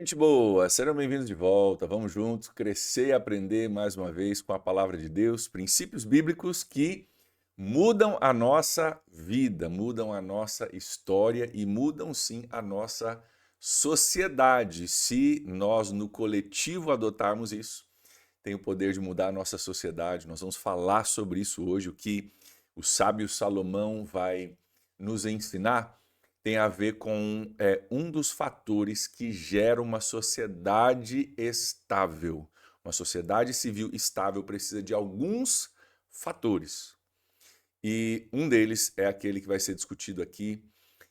Gente boa, serão bem-vindos de volta. Vamos juntos crescer e aprender mais uma vez com a palavra de Deus, princípios bíblicos que mudam a nossa vida, mudam a nossa história e mudam sim a nossa sociedade. Se nós no coletivo adotarmos isso, tem o poder de mudar a nossa sociedade. Nós vamos falar sobre isso hoje, o que o sábio Salomão vai nos ensinar tem a ver com um dos fatores que gera uma sociedade estável. Uma sociedade civil estável precisa de alguns fatores. E um deles é aquele que vai ser discutido aqui,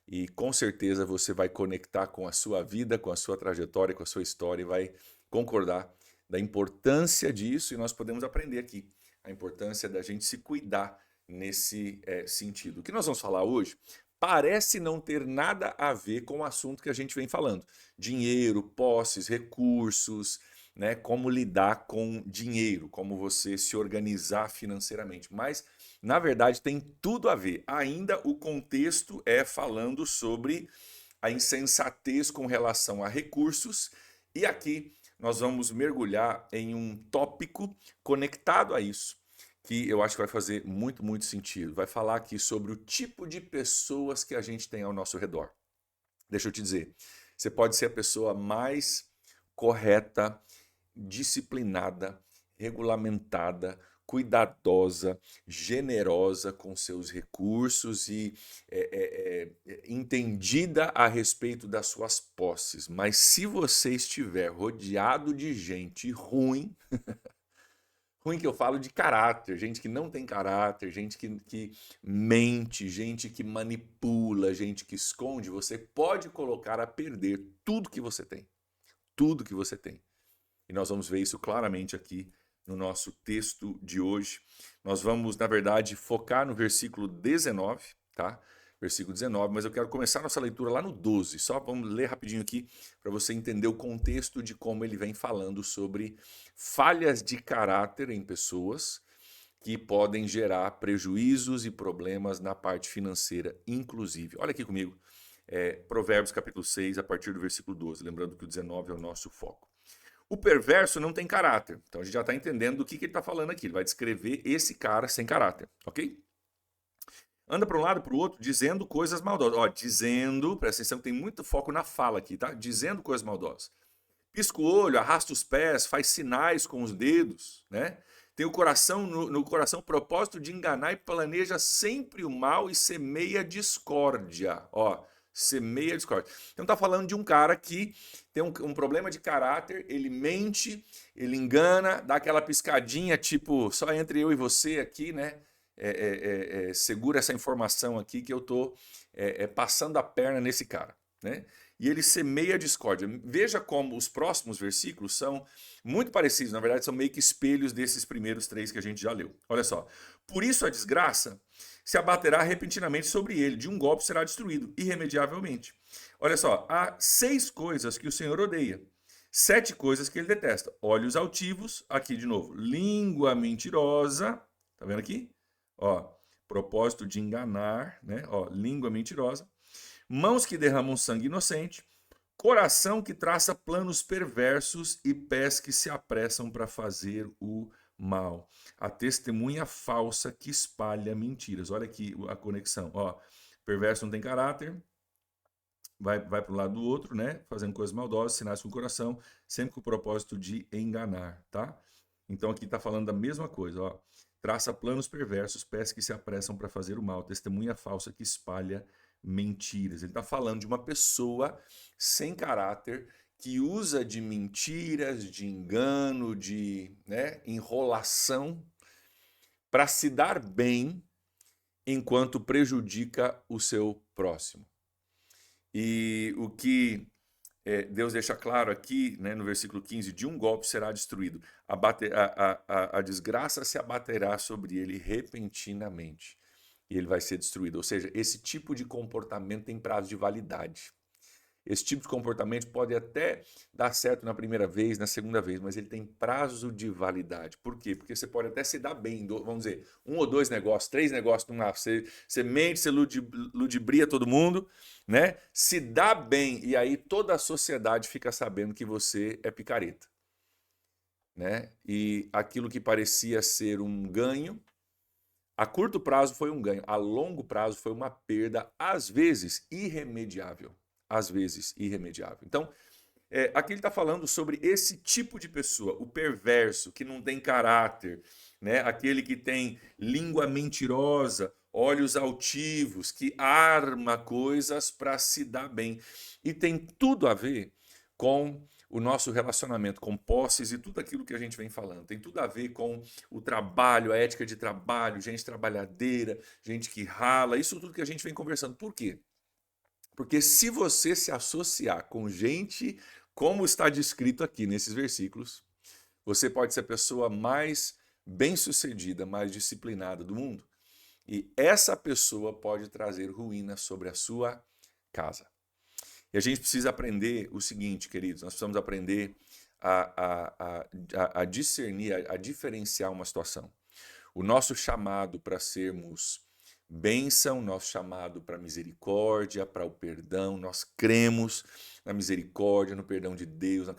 e com certeza você vai conectar com a sua vida, com a sua trajetória, com a sua história e vai concordar da importância disso, e nós podemos aprender aqui a importância da gente se cuidar nesse sentido. O que nós vamos falar hoje parece não ter nada a ver com o assunto que a gente vem falando. Dinheiro, posses, recursos, né? Como lidar com dinheiro, como você se organizar financeiramente. Mas, na verdade, tem tudo a ver. Ainda o contexto é falando sobre a insensatez com relação a recursos, e aqui nós vamos mergulhar em um tópico conectado a isso, que eu acho que vai fazer muito sentido. Vai falar aqui sobre o tipo de pessoas que a gente tem ao nosso redor. Deixa eu te dizer, você pode ser a pessoa mais correta, disciplinada, regulamentada, cuidadosa, generosa com seus recursos e entendida a respeito das suas posses. Mas se você estiver rodeado de gente ruim, ruim que eu falo de caráter, gente que não tem caráter, gente que mente, gente que manipula, gente que esconde, você pode colocar a perder tudo que você tem. Tudo que você tem. E nós vamos ver isso claramente aqui no nosso texto de hoje. Nós vamos, na verdade, focar no versículo 19, tá? Versículo 19, mas eu quero começar nossa leitura lá no 12. Só vamos ler rapidinho aqui para você entender o contexto de como ele vem falando sobre falhas de caráter em pessoas que podem gerar prejuízos e problemas na parte financeira, inclusive. Olha aqui comigo, Provérbios capítulo 6, a partir do versículo 12. Lembrando que o 19 é o nosso foco. O perverso não tem caráter. Então a gente já está entendendo do que ele está falando aqui. Ele vai descrever esse cara sem caráter, ok? Anda para um lado e para o outro dizendo coisas maldosas. Ó, dizendo, presta atenção que tem muito foco na fala aqui, tá? Dizendo coisas maldosas. Pisca o olho, arrasta os pés, faz sinais com os dedos, né? Tem o coração no coração o propósito de enganar e planeja sempre o mal e semeia discórdia. Ó, semeia discórdia. Então tá falando de um cara que tem um problema de caráter, ele mente, ele engana, dá aquela piscadinha, tipo, só entre eu e você aqui, né? Segura essa informação aqui que eu tô passando a perna nesse cara, né? E ele semeia a discórdia. Veja como os próximos versículos são muito parecidos, na verdade são meio que espelhos desses primeiros três que a gente já leu. Olha só. Por isso a desgraça se abaterá repentinamente sobre ele, de um golpe será destruído, irremediavelmente. Olha só, há 6 coisas que o Senhor odeia, 7 coisas que ele detesta. Olhos altivos, aqui de novo, língua mentirosa, tá vendo aqui? Ó, propósito de enganar, né? Ó, língua mentirosa, mãos que derramam sangue inocente, coração que traça planos perversos e pés que se apressam para fazer o mal. A testemunha falsa que espalha mentiras. Olha aqui a conexão. Ó, perverso não tem caráter, vai para o lado do outro, né? Fazendo coisas maldosas, sinais com o coração, sempre com o propósito de enganar, tá? Então aqui está falando da mesma coisa, ó. Traça planos perversos, pés que se apressam para fazer o mal, testemunha falsa que espalha mentiras. Ele está falando de uma pessoa sem caráter que usa de mentiras, de engano, de enrolação para se dar bem enquanto prejudica o seu próximo. E o que Deus deixa claro aqui, né, no versículo 15, de um golpe será destruído. A desgraça se abaterá sobre ele repentinamente e ele vai ser destruído. Ou seja, esse tipo de comportamento tem prazo de validade. Esse tipo de comportamento pode até dar certo na primeira vez, na segunda vez, mas ele tem prazo de validade. Por quê? Porque você pode até se dar bem, vamos dizer, 1 ou 2 negócios, 3 negócios numa, você mente, você ludibria todo mundo, né? Se dá bem e aí toda a sociedade fica sabendo que você é picareta, né? E aquilo que parecia ser um ganho, a curto prazo foi um ganho, a longo prazo foi uma perda, às vezes irremediável. Às vezes irremediável. Então, aqui ele está falando sobre esse tipo de pessoa, o perverso, que não tem caráter, né? Aquele que tem língua mentirosa, olhos altivos, que arma coisas para se dar bem. E tem tudo a ver com o nosso relacionamento com posses e tudo aquilo que a gente vem falando. Tem tudo a ver com o trabalho, a ética de trabalho, gente trabalhadeira, gente que rala, isso tudo que a gente vem conversando. Por quê? Porque se você se associar com gente, como está descrito aqui nesses versículos, você pode ser a pessoa mais bem-sucedida, mais disciplinada do mundo. E essa pessoa pode trazer ruína sobre a sua casa. E a gente precisa aprender o seguinte, queridos, nós precisamos aprender a discernir, a diferenciar uma situação. O nosso chamado para sermos bênção, nosso chamado para misericórdia, para o perdão, nós cremos na misericórdia, no perdão de Deus, na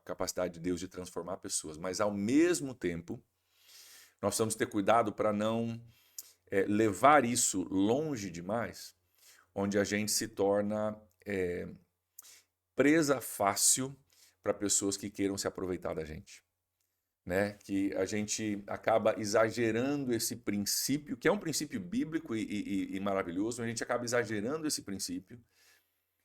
capacidade de Deus de transformar pessoas, mas ao mesmo tempo, nós precisamos ter cuidado para não levar isso longe demais, onde a gente se torna presa fácil para pessoas que queiram se aproveitar da gente. Né? Que a gente acaba exagerando esse princípio, que é um princípio bíblico e maravilhoso, a gente acaba exagerando esse princípio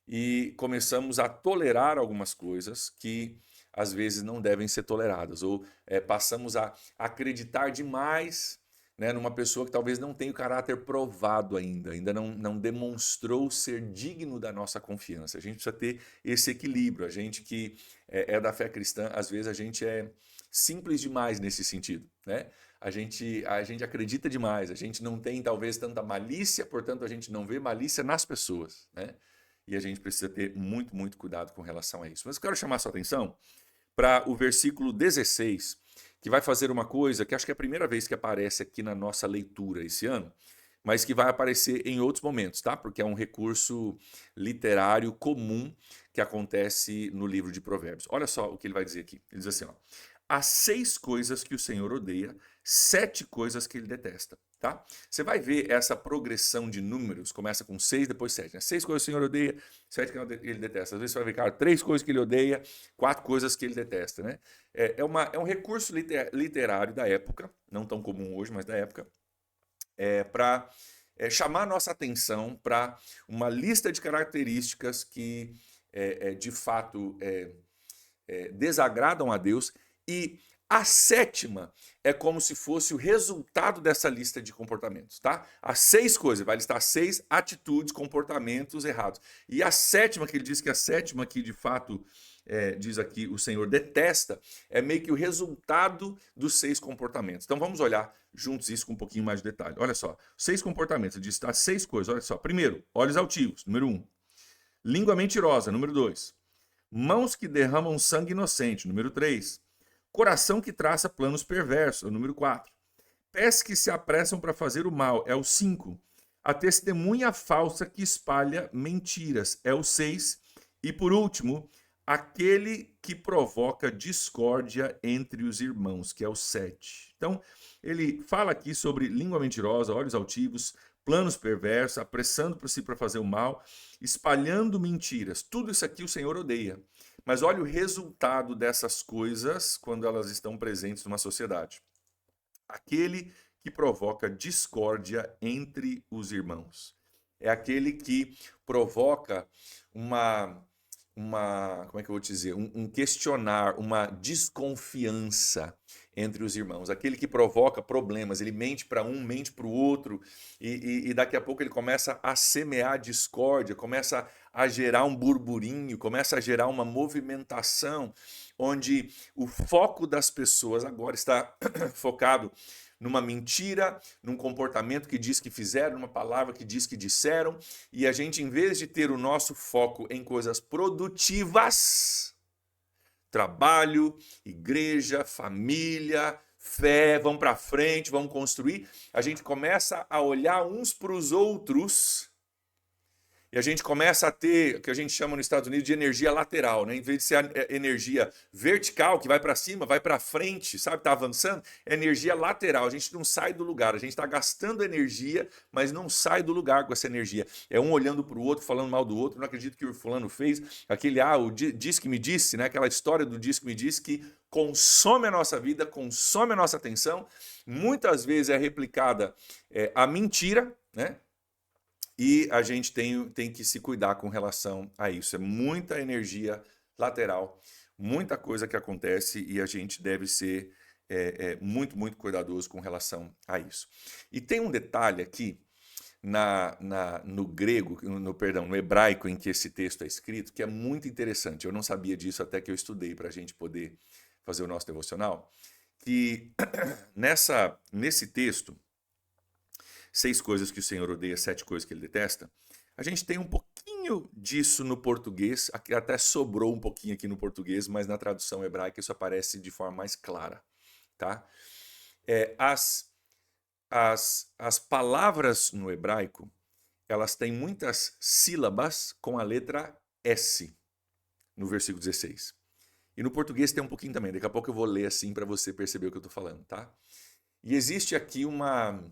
e começamos a tolerar algumas coisas que às vezes não devem ser toleradas, ou passamos a acreditar demais, né, numa pessoa que talvez não tenha o caráter provado ainda não demonstrou ser digno da nossa confiança. A gente precisa ter esse equilíbrio. A gente que é da fé cristã, às vezes a gente é simples demais nesse sentido, né? A gente acredita demais, a gente não tem talvez tanta malícia, portanto a gente não vê malícia nas pessoas, né? E a gente precisa ter muito, muito cuidado com relação a isso. Mas eu quero chamar a sua atenção para o versículo 16, que vai fazer uma coisa que acho que é a primeira vez que aparece aqui na nossa leitura esse ano, mas que vai aparecer em outros momentos, tá? Porque é um recurso literário comum que acontece no livro de Provérbios. Olha só o que ele vai dizer aqui. Ele diz assim, ó: há 6 coisas que o Senhor odeia, 7 coisas que ele detesta, tá? Você vai ver essa progressão de números, começa com 6, depois 7, né? 6 coisas que o Senhor odeia, 7 que ele detesta. Às vezes você vai ver, cara, 3 coisas que ele odeia, 4 coisas que ele detesta, né? É um recurso literário da época, não tão comum hoje, mas da época, para chamar a nossa atenção para uma lista de características que, de fato, desagradam a Deus. E a 7ª é como se fosse o resultado dessa lista de comportamentos, tá? As 6 coisas, vai listar 6 atitudes, comportamentos errados. E a 7ª, que ele diz que a 7ª que de fato, diz aqui, o Senhor detesta, é meio que o resultado dos 6 comportamentos. Então vamos olhar juntos isso com um pouquinho mais de detalhe. Olha só, 6 comportamentos, ele diz, tá? 6 coisas, olha só. Primeiro, olhos altivos, número 1. Língua mentirosa, número 2. Mãos que derramam sangue inocente, número 3. Coração que traça planos perversos, é o número 4. Pés que se apressam para fazer o mal, é o 5. A testemunha falsa que espalha mentiras, é o 6. E por último, aquele que provoca discórdia entre os irmãos, que é o 7. Então, ele fala aqui sobre língua mentirosa, olhos altivos, planos perversos, apressando por si para fazer o mal, espalhando mentiras. Tudo isso aqui o Senhor odeia. Mas olha o resultado dessas coisas quando elas estão presentes numa sociedade. Aquele que provoca discórdia entre os irmãos. É aquele que provoca como é que eu vou dizer? Um questionar, uma desconfiança entre os irmãos. Aquele que provoca problemas, ele mente para um, mente para o outro, e daqui a pouco ele começa a semear discórdia, começa a gerar um burburinho, começa a gerar uma movimentação, onde o foco das pessoas agora está focado numa mentira, num comportamento que diz que fizeram, numa palavra que diz que disseram, e a gente, em vez de ter o nosso foco em coisas produtivas, trabalho, igreja, família, fé, vamos para frente, vamos construir, a gente começa a olhar uns para os outros e a gente começa a ter o que a gente chama nos Estados Unidos de energia lateral, né? Em vez de ser a energia vertical, que vai para cima, vai para frente, sabe? Tá avançando, é energia lateral. A gente não sai do lugar, a gente está gastando energia, mas não sai do lugar com essa energia. É um olhando para o outro, falando mal do outro. Não acredito que o fulano fez aquele, o diz que me disse, né? Aquela história do diz que me disse que consome a nossa vida, consome a nossa atenção. Muitas vezes é replicada a mentira, né? E a gente tem que se cuidar com relação a isso. É muita energia lateral, muita coisa que acontece e a gente deve ser muito, muito cuidadoso com relação a isso. E tem um detalhe aqui no grego, no hebraico em que esse texto é escrito, que é muito interessante. Eu não sabia disso até que eu estudei para a gente poder fazer o nosso devocional, que nesse texto, 6 coisas que o Senhor odeia, 7 coisas que ele detesta, a gente tem um pouquinho disso no português, até sobrou um pouquinho aqui no português, mas na tradução hebraica isso aparece de forma mais clara, tá? As palavras no hebraico, elas têm muitas sílabas com a letra S no versículo 16. E no português tem um pouquinho também, daqui a pouco eu vou ler assim para você perceber o que eu estou falando, tá? E existe aqui uma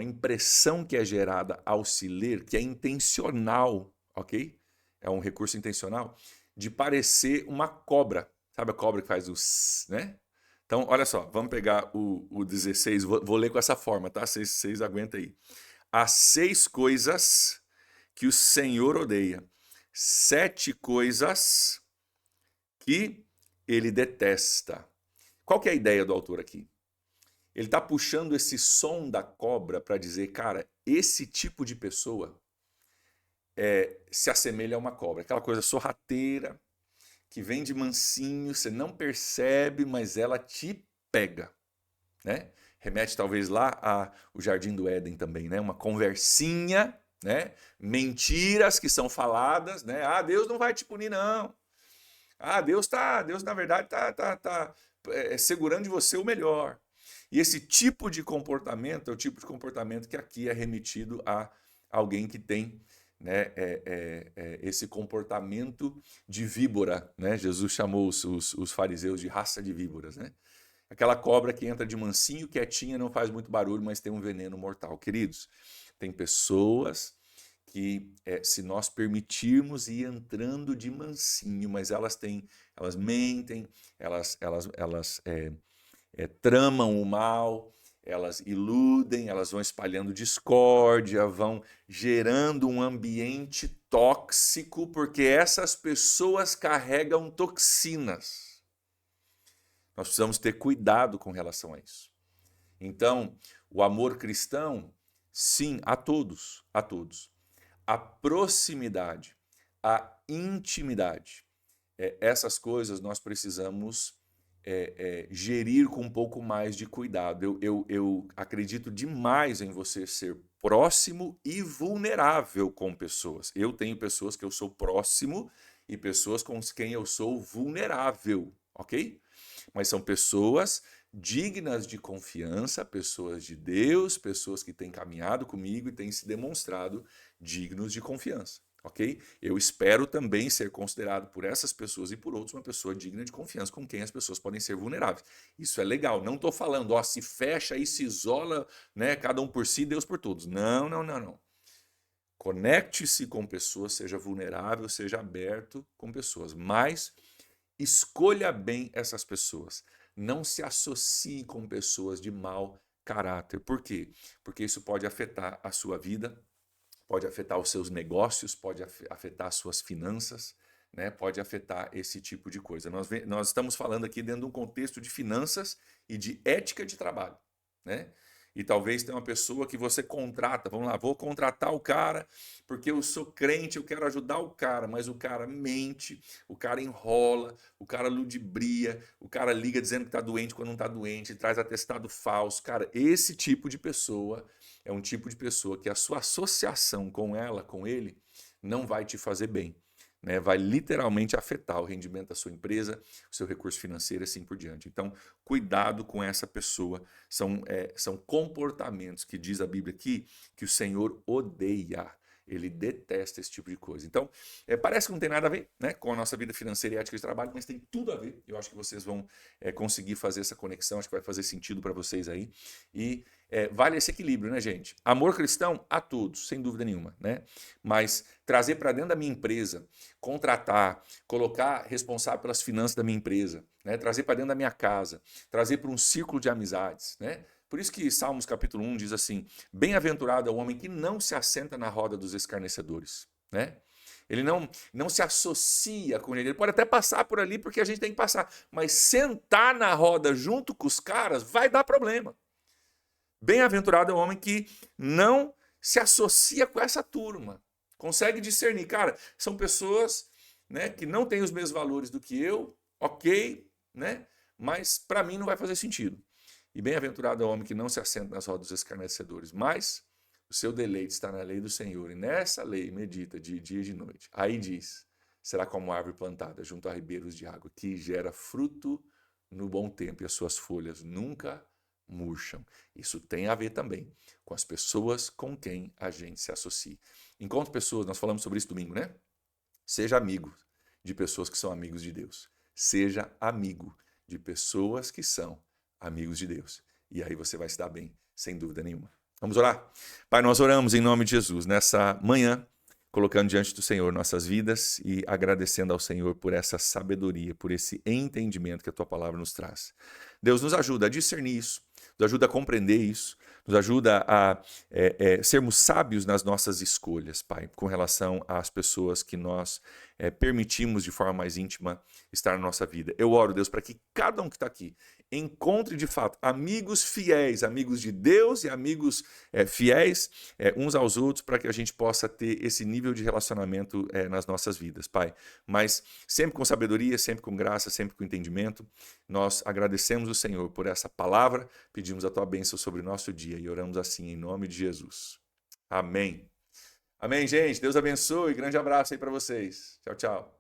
impressão que é gerada ao se ler, que é intencional, ok? É um recurso intencional, de parecer uma cobra. Sabe a cobra que faz os, né? Então, olha só, vamos pegar o 16, vou ler com essa forma, tá? Vocês aguentam aí. As 6 coisas que o Senhor odeia. 7 coisas que ele detesta. Qual que é a ideia do autor aqui? Ele está puxando esse som da cobra para dizer, cara, esse tipo de pessoa se assemelha a uma cobra. Aquela coisa sorrateira, que vem de mansinho, você não percebe, mas ela te pega, né? Remete talvez lá ao Jardim do Éden também, né? Uma conversinha, né? Mentiras que são faladas, né? Deus não vai te punir, não. Deus na verdade tá segurando de você o melhor. E esse tipo de comportamento é o tipo de comportamento que aqui é remetido a alguém que tem, né, esse comportamento de víbora, né? Jesus chamou os fariseus de raça de víboras, né? Aquela cobra que entra de mansinho, quietinha, não faz muito barulho, mas tem um veneno mortal. Queridos, tem pessoas que se nós permitirmos ir entrando de mansinho, mas elas mentem, elas tramam o mal, elas iludem, elas vão espalhando discórdia, vão gerando um ambiente tóxico, porque essas pessoas carregam toxinas. Nós precisamos ter cuidado com relação a isso. Então, o amor cristão, sim, a todos, a todos. A proximidade, a intimidade, essas coisas nós precisamos gerir com um pouco mais de cuidado. Eu acredito demais em você ser próximo e vulnerável com pessoas. Eu tenho pessoas que eu sou próximo e pessoas com quem eu sou vulnerável, ok? Mas são pessoas dignas de confiança, pessoas de Deus, pessoas que têm caminhado comigo e têm se demonstrado dignos de confiança, ok? Eu espero também ser considerado por essas pessoas e por outros uma pessoa digna de confiança com quem as pessoas podem ser vulneráveis. Isso é legal. Não estou falando, se fecha e se isola, né? Cada um por si, Deus por todos. Não, não, não, não. Conecte-se com pessoas, seja vulnerável, seja aberto com pessoas, mas escolha bem essas pessoas. Não se associe com pessoas de mau caráter. Por quê? Porque isso pode afetar a sua vida, pode afetar os seus negócios, pode afetar as suas finanças, né? Pode afetar esse tipo de coisa. Nós estamos falando aqui dentro de um contexto de finanças e de ética de trabalho, né? E talvez tenha uma pessoa que você contrata, vamos lá, vou contratar o cara porque eu sou crente, eu quero ajudar o cara, mas o cara mente, o cara enrola, o cara ludibria, o cara liga dizendo que está doente quando não está doente, traz atestado falso. Cara, esse tipo de pessoa é um tipo de pessoa que a sua associação com ela, com ele, não vai te fazer bem. Né, vai literalmente afetar o rendimento da sua empresa, o seu recurso financeiro e assim por diante. Então, cuidado com essa pessoa. São comportamentos que diz a Bíblia aqui que o Senhor odeia. Ele detesta esse tipo de coisa. Então, parece que não tem nada a ver, né, com a nossa vida financeira e ética de trabalho, mas tem tudo a ver. Eu acho que vocês vão conseguir fazer essa conexão, acho que vai fazer sentido para vocês aí. E vale esse equilíbrio, né, gente? Amor cristão a todos, sem dúvida nenhuma, né? Mas trazer para dentro da minha empresa, contratar, colocar responsável pelas finanças da minha empresa, né? Trazer para dentro da minha casa, trazer para um círculo de amizades, né? Por isso que Salmos capítulo 1 diz assim: bem-aventurado é o homem que não se assenta na roda dos escarnecedores, né? Ele não se associa com ele. Ele pode até passar por ali porque a gente tem que passar, mas sentar na roda junto com os caras vai dar problema. Bem-aventurado é o homem que não se associa com essa turma. Consegue discernir. Cara, são pessoas, né, que não têm os mesmos valores do que eu, ok, né? Mas para mim não vai fazer sentido. E bem-aventurado é o homem que não se assenta nas rodas dos escarnecedores, mas o seu deleite está na lei do Senhor, e nessa lei medita de dia e de noite. Aí diz: será como árvore plantada junto a ribeiros de água, que gera fruto no bom tempo, e as suas folhas nunca murcham. Isso tem a ver também com as pessoas com quem a gente se associa. Encontre pessoas, nós falamos sobre isso domingo, né? Seja amigo de pessoas que são amigos de Deus. Seja amigo de pessoas que são amigos de Deus. E aí você vai se dar bem, sem dúvida nenhuma. Vamos orar? Pai, nós oramos em nome de Jesus nessa manhã, colocando diante do Senhor nossas vidas e agradecendo ao Senhor por essa sabedoria, por esse entendimento que a Tua palavra nos traz. Deus nos ajuda a discernir isso, nos ajuda a compreender isso, nos ajuda a sermos sábios nas nossas escolhas, Pai, com relação às pessoas que nós permitimos de forma mais íntima estar na nossa vida. Eu oro, Deus, para que cada um que está aqui encontre de fato amigos fiéis, amigos de Deus e amigos fiéis uns aos outros, para que a gente possa ter esse nível de relacionamento nas nossas vidas, Pai. Mas sempre com sabedoria, sempre com graça, sempre com entendimento. Nós agradecemos o Senhor por essa palavra, pedimos a Tua bênção sobre o nosso dia e oramos assim em nome de Jesus. Amém. Amém, gente. Deus abençoe. Grande abraço aí para vocês. Tchau, tchau.